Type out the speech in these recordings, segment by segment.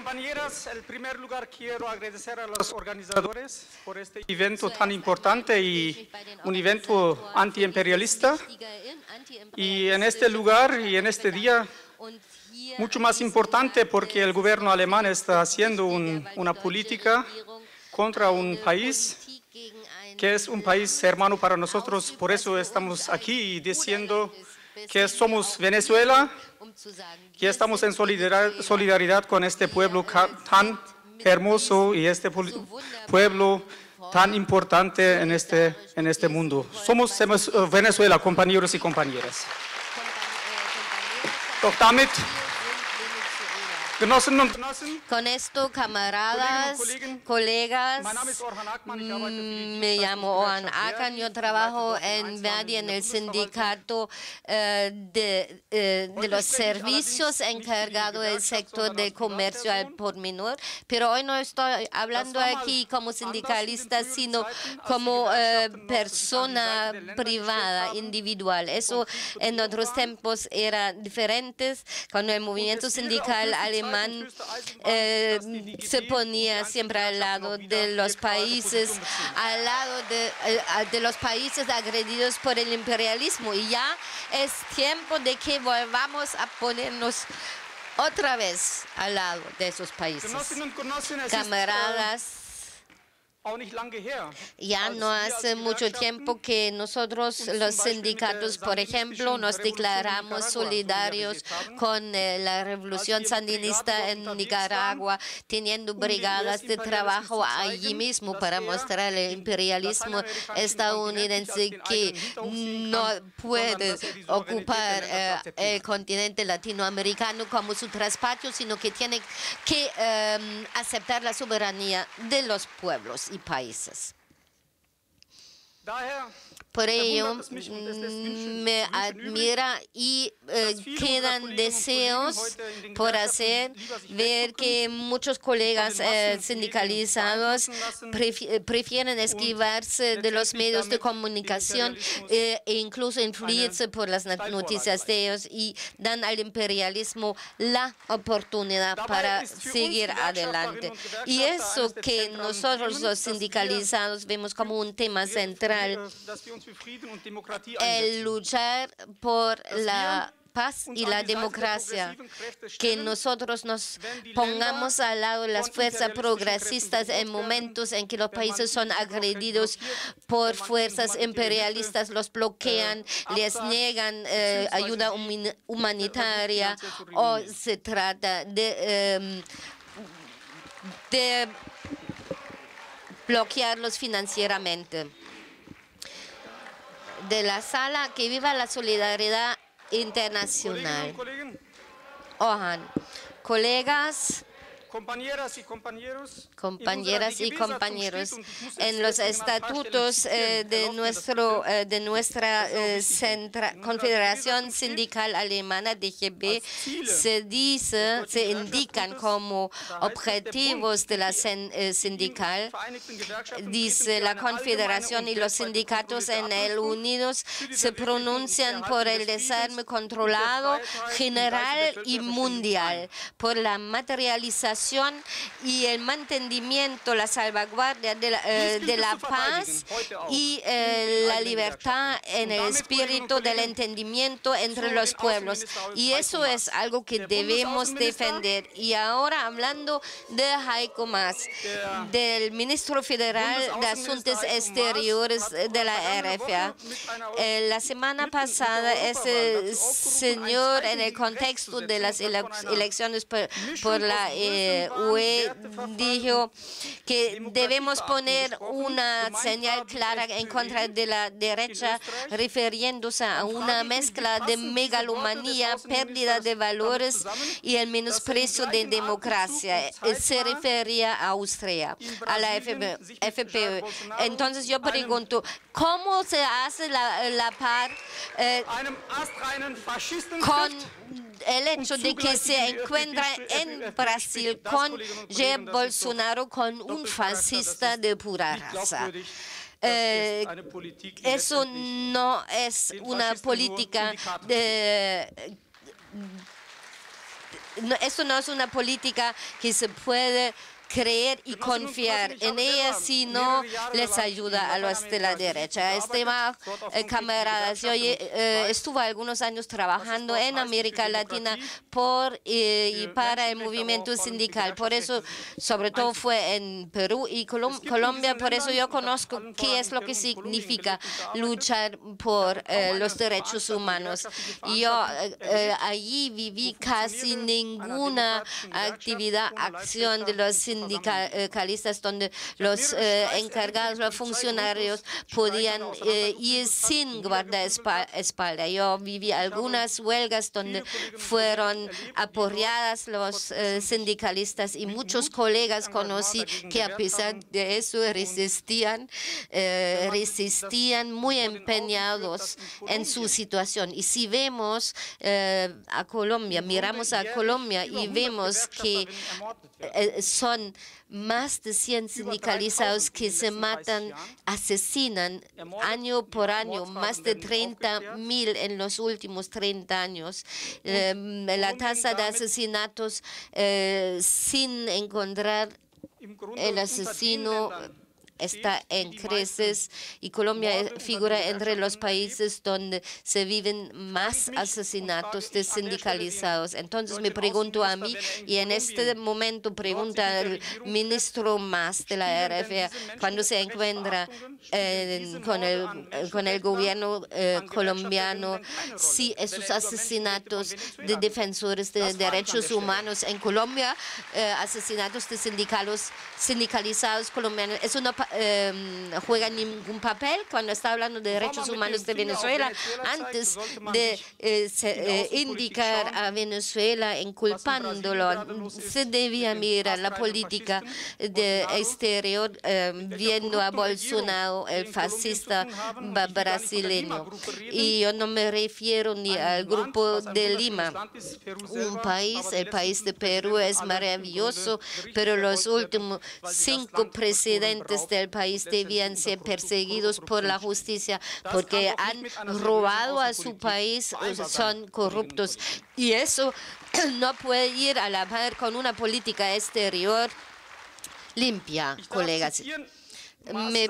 compañeras, en primer lugar quiero agradecer a los organizadores por este evento tan importante y un evento antiimperialista. Y en este lugar y en este día, mucho más importante porque el gobierno alemán está haciendo una política contra un país que es un país hermano para nosotros. Por eso estamos aquí diciendo que somos Venezuela, que estamos en solidaridad con este pueblo tan hermoso y este pueblo tan importante en este mundo. Somos Venezuela, compañeros y compañeras. Doch damit, Genossinnen und Genossen, con esto, camaradas, colegas, me llamo Ohan Akan, yo trabajo en Verdi, en el sindicato de los servicios encargado del sector del comercio al por menor, pero hoy no estoy hablando aquí como sindicalista, sino como persona privada, individual. Eso en otros tiempos era diferente, cuando el movimiento sindical alemán se ponía siempre al lado de los países, de los países agredidos por el imperialismo. Y ya es tiempo de que volvamos a ponernos otra vez al lado de esos países. Camaradas, ya no hace mucho tiempo que nosotros, los sindicatos, por ejemplo, nos declaramos solidarios con la revolución sandinista en Nicaragua, teniendo brigadas de trabajo allí mismo para mostrar el imperialismo estadounidense que no puede ocupar el continente latinoamericano como su traspatio, sino que tiene que aceptar la soberanía de los pueblos y países. Por ello, me admira y quedan deseos por hacer, ver que muchos colegas sindicalizados prefieren esquivarse de los medios de comunicación e incluso influirse por las noticias de ellos y dan al imperialismo la oportunidad para seguir adelante. Y eso que nosotros los sindicalizados vemos como un tema central, el luchar por la paz y la democracia, que nosotros nos pongamos al lado de las fuerzas progresistas en momentos en que los países son agredidos por fuerzas imperialistas, los bloquean, les niegan ayuda humanitaria o se trata de bloquearlos financieramente. De la sala, que viva la solidaridad internacional. Ohan, colegas, compañeras y compañeros, en los estatutos de nuestra Confederación Sindical Alemana, DGB, se indican como objetivos de la sindical, dice la Confederación y los sindicatos en el Unidos se pronuncian por el desarme controlado, general y mundial, por la materialización y el mantenimiento, la salvaguardia de la paz y la libertad en el espíritu del entendimiento entre los pueblos. Y eso es algo que debemos defender. Y ahora, hablando de Heiko Maas, del ministro federal de Asuntos Exteriores de la RFA, la semana pasada ese señor, en el contexto de las elecciones por la UE, dijo que debemos poner una señal clara en contra de la derecha, refiriéndose a una mezcla de megalomanía, pérdida de valores y el menosprecio de democracia. Se refería a Austria, a la FPÖ. Entonces yo pregunto, ¿cómo se hace la par con el hecho de que se encuentra en Brasil con Jair Bolsonaro, con un fascista de pura raza? Eso no es una política esto no es una política que se puede creer y confiar en ella si no les ayuda a los de la derecha. Estimado camaradas, yo estuve algunos años trabajando en América Latina por y para el movimiento sindical. Por eso, sobre todo fue en Perú y Colombia, por eso yo conozco qué es lo que significa luchar por los derechos humanos. Y yo allí viví casi ninguna acción de los sindicalistas donde los encargados, los funcionarios podían ir sin guardaespaldas. Yo viví algunas huelgas donde fueron apoyadas los sindicalistas y muchos colegas conocí que a pesar de eso resistían muy empeñados en su situación. Y si vemos a Colombia, miramos a Colombia y vemos que son más de 100 sindicalizados que se matan, asesinan año por año, más de 30.000 en los últimos 30 años. La tasa de asesinatos sin encontrar el asesino está en creces y Colombia figura entre los países donde se viven más asesinatos de sindicalizados. Entonces me pregunto a mí y en este momento pregunta al ministro Mas de la RFA cuando se encuentra con el gobierno colombiano si esos asesinatos de defensores de derechos humanos en Colombia, asesinatos de sindicalizados colombianos, eso no juega ningún papel cuando está hablando de derechos humanos de Venezuela. Antes de indicar a Venezuela inculpándolo, se debía mirar la política de exterior viendo a Bolsonaro, el fascista brasileño. Y yo no me refiero ni al grupo de Lima. El país de Perú es maravilloso, pero los últimos 5 presidentes del país debían ser perseguidos por la justicia porque han robado a su país, son corruptos. Y eso no puede ir a la par con una política exterior limpia, colegas. Me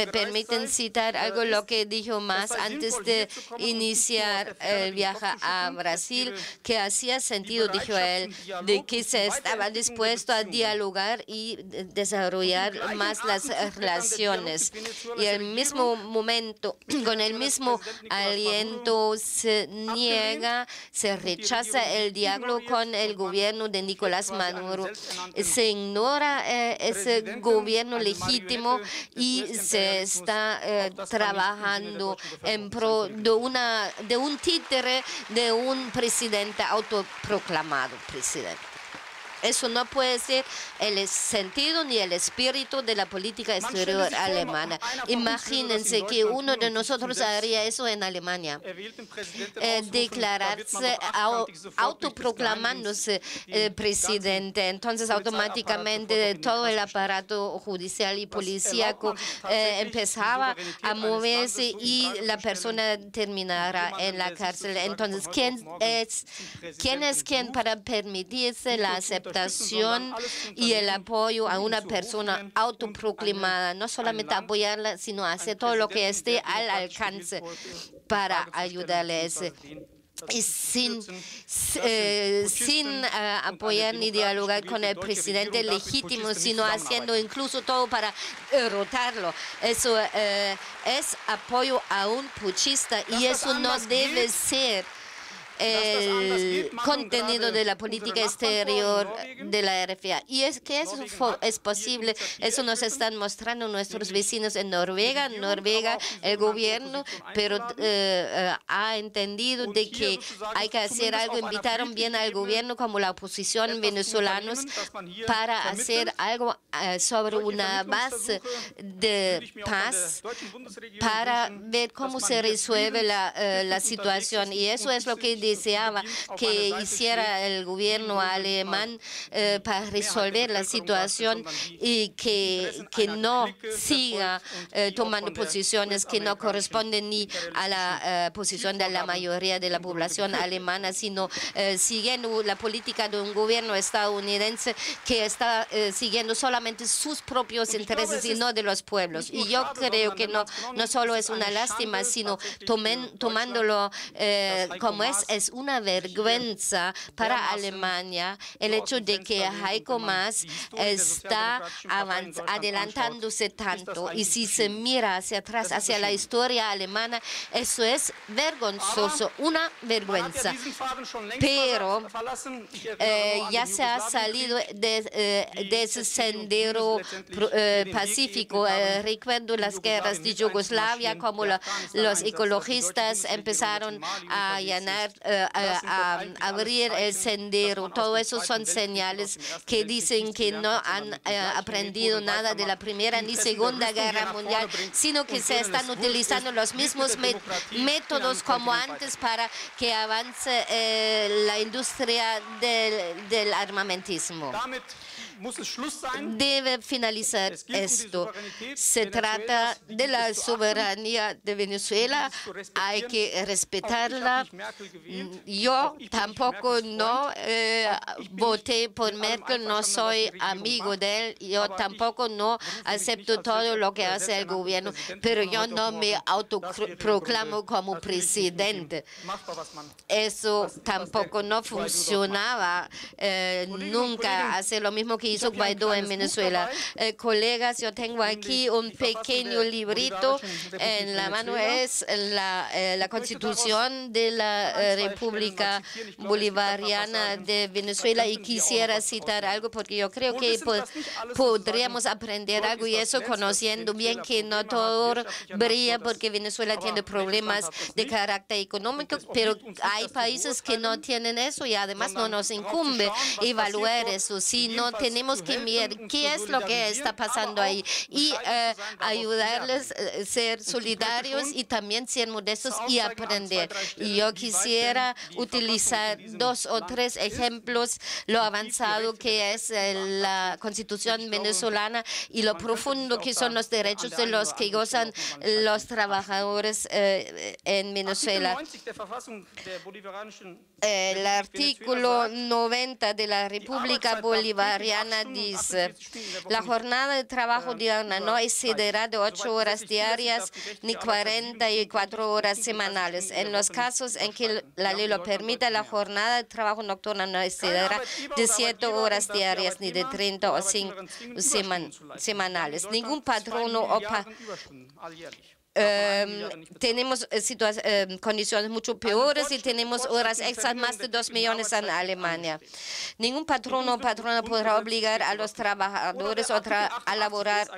permiten citar algo lo que dijo Mas antes de iniciar el viaje a Brasil, que hacía sentido, dijo él, de que se estaba dispuesto a dialogar y desarrollar más las relaciones. Y al mismo momento, con el mismo aliento, se rechaza el diálogo con el gobierno de Nicolás Maduro. Se ignora ese gobierno legítimo y se está trabajando en pro de un títere de un presidente autoproclamado presidente. Eso no puede ser el sentido ni el espíritu de la política exterior alemana. Imagínense que uno de nosotros haría eso en Alemania. Declararse, autoproclamándose presidente. Entonces, automáticamente todo el aparato judicial y policíaco empezaba a moverse y la persona terminará en la cárcel. Entonces, ¿quién es quien para permitirse la aceptación y el apoyo a una persona autoproclamada? No solamente apoyarla, sino hacer todo lo que esté al alcance para ayudarle. Y sin apoyar ni dialogar con el presidente legítimo, sino haciendo incluso todo para derrotarlo. Eso es apoyo a un puchista y eso no debe ser el contenido de la política exterior de la RFA. Y es que eso es posible, eso nos están mostrando nuestros vecinos en Noruega. El gobierno, pero ha entendido de que hay que hacer algo. Invitaron bien al gobierno como la oposición venezolanos para hacer algo sobre una base de paz para ver cómo se resuelve la situación. Y eso es lo que deseaba que hiciera el gobierno alemán para resolver la situación y que no siga tomando posiciones que no corresponden ni a la posición de la mayoría de la población alemana, sino siguiendo la política de un gobierno estadounidense que está siguiendo solamente sus propios intereses y no de los pueblos. Y yo creo que no solo es una lástima, sino tomándolo como es una vergüenza para Alemania el hecho de que Heiko Maas está adelantándose tanto. Y si se mira hacia atrás, hacia la historia alemana, eso es vergonzoso, una vergüenza. Pero ya se ha salido de ese sendero pacífico. Recuerdo las guerras de Yugoslavia, como los ecologistas empezaron a abrir el sendero. Todo eso son señales que dicen que no han aprendido nada de la Primera ni Segunda Guerra Mundial, sino que se están utilizando los mismos métodos como antes para que avance la industria del armamentismo. Debe finalizar esto. Se trata de la soberanía de Venezuela, hay que respetarla. Yo tampoco no voté por Merkel, no soy amigo de él, yo tampoco no acepto todo lo que hace el gobierno, pero yo no me autoproclamo como presidente. Eso tampoco no funcionaba nunca, hacer lo mismo que hizo Guaidó en Venezuela. Colegas, yo tengo aquí un pequeño librito. En la mano es la Constitución de la República Bolivariana de Venezuela y quisiera citar algo porque yo creo que podríamos aprender algo y eso conociendo bien que no todo brilla porque Venezuela tiene problemas de carácter económico, pero hay países que no tienen eso y además no nos incumbe evaluar eso. Si no tenemos que mirar qué es lo que está pasando ahí y ayudarles a ser solidarios y también ser modestos y aprender. Y yo quisiera utilizar 2 o 3 ejemplos, lo avanzado que es la Constitución venezolana y lo profundo que son los derechos de los que gozan los trabajadores en Venezuela. El artículo 90 de la República Bolivariana dice: la jornada de trabajo diurna no excederá de 8 horas diarias ni 44 horas semanales. En los casos en que la ley lo permita, la jornada de trabajo nocturna no excederá de 7 horas diarias ni de 30 o 5 semanales. Ningún patrono o tenemos condiciones mucho peores y tenemos horas extras, más de 2 millones en Alemania. Ningún patrono o patrona podrá obligar a los trabajadores a laborar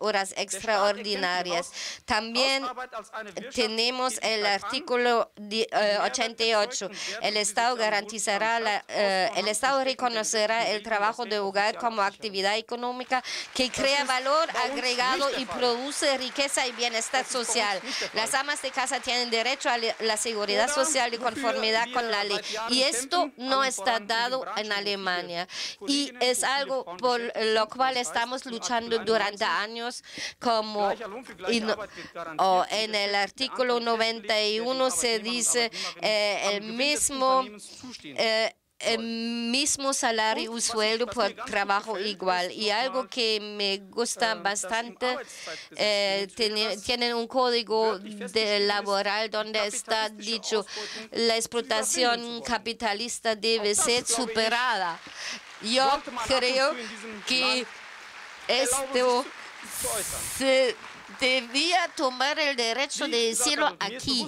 horas extraordinarias. También tenemos el artículo 88. El Estado garantizará, el Estado reconocerá el trabajo de hogar como actividad económica que crea valor agregado y produce riqueza y bienestar social. Las amas de casa tienen derecho a la seguridad social de conformidad con la ley. Y esto no está dado en Alemania. Y es algo por lo cual estamos luchando durante años, como en el artículo 91 se dice el mismo salario y sueldo por trabajo igual. Y algo que me gusta bastante, tienen un código laboral donde está dicho la explotación capitalista debe ser superada. Yo creo que esto se debía tomar el derecho de decirlo aquí.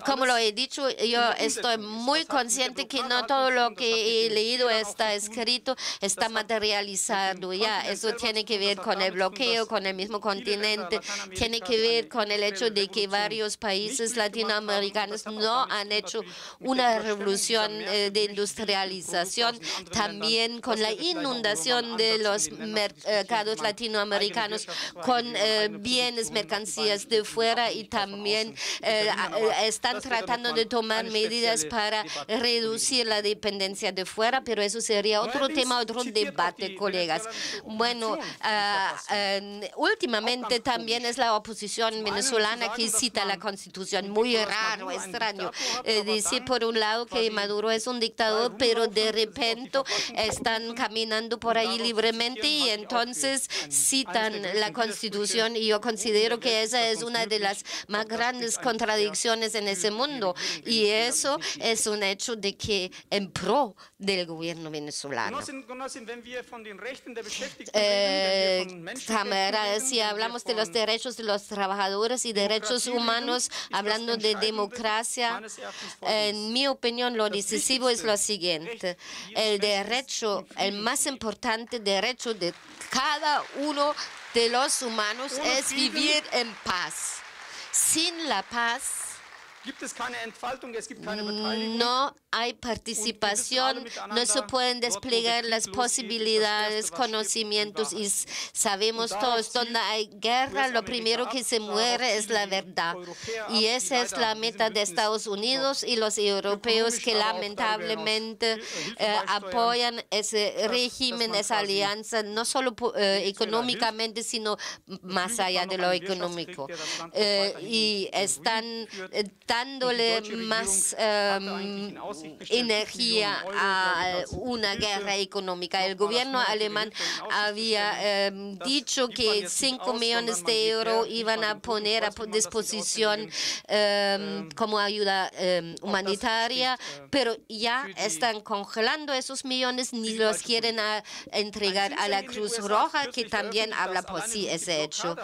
Como lo he dicho, yo estoy muy consciente que no todo lo que he leído está escrito, está materializado ya. Eso tiene que ver con el bloqueo, con el mismo continente, tiene que ver con el hecho de que varios países latinoamericanos no han hecho una revolución de industrialización, también con la inundación de los mercados latinoamericanos con bienes bienes, mercancías de fuera y también están tratando de tomar medidas para reducir la dependencia de fuera, pero eso sería otro tema, otro debate, colegas. Bueno, últimamente también es la oposición venezolana que cita la Constitución. Muy raro, extraño. Decir por un lado que Maduro es un dictador, pero de repente están caminando por ahí libremente y entonces citan la Constitución, y yo considero que esa es una de las más grandes contradicciones en ese mundo, y eso es un hecho de que en pro del gobierno venezolano. Si hablamos de los derechos de los trabajadores y derechos humanos, hablando de democracia, en mi opinión lo decisivo es lo siguiente: el derecho, el más importante derecho de cada uno de los humanos es vivir en paz. Sin la paz no hay participación, no se pueden desplegar las posibilidades, conocimientos, y sabemos todos, donde hay guerra, lo primero que se muere es la verdad. Y esa es la meta de Estados Unidos y los europeos, que lamentablemente apoyan ese régimen, esa alianza, no solo económicamente, sino más allá de lo económico. Y están dándole más energía a una guerra económica. El gobierno alemán había dicho que 5 millones de euros iban a poner a disposición como ayuda humanitaria, pero ya están congelando esos millones, ni los quieren entregar a la Cruz Roja, que también habla por sí ese hecho.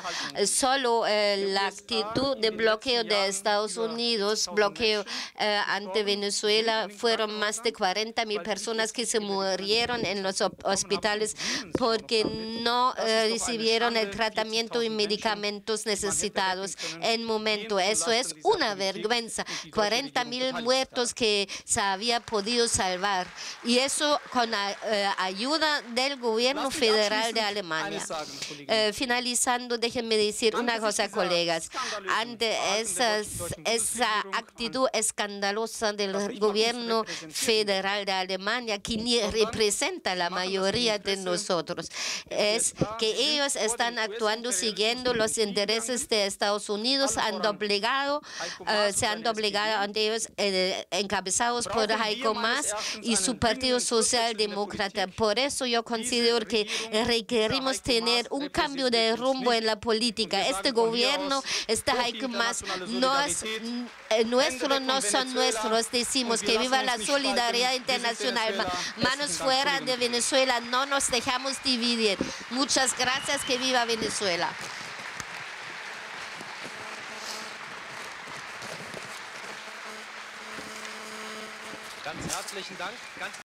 Solo la actitud de bloqueo de Estados Unidos, bloqueo ante Venezuela, fueron más de 40,000 personas que se murieron en los hospitales porque no recibieron el tratamiento y medicamentos necesitados en momento. Eso es una vergüenza. 40,000 muertos que se había podido salvar, y eso con ayuda del gobierno federal de Alemania. Finalizando, déjenme decir una cosa, colegas. Ante esa actitud escandalosa del gobierno federal de Alemania, que ni representa la mayoría de nosotros, es que ellos están actuando siguiendo los intereses de Estados Unidos, se han doblegado ante ellos, encabezados por Heiko Maas y su Partido Socialdemócrata. Por eso yo considero que requerimos tener un cambio de rumbo en la política. Este gobierno, este Heiko Maas, no son nuestros. Decimos que viva la solidaridad internacional. Manos fuera de Venezuela, no nos dejamos dividir. Muchas gracias, que viva Venezuela. Ganz herzlichen Dank.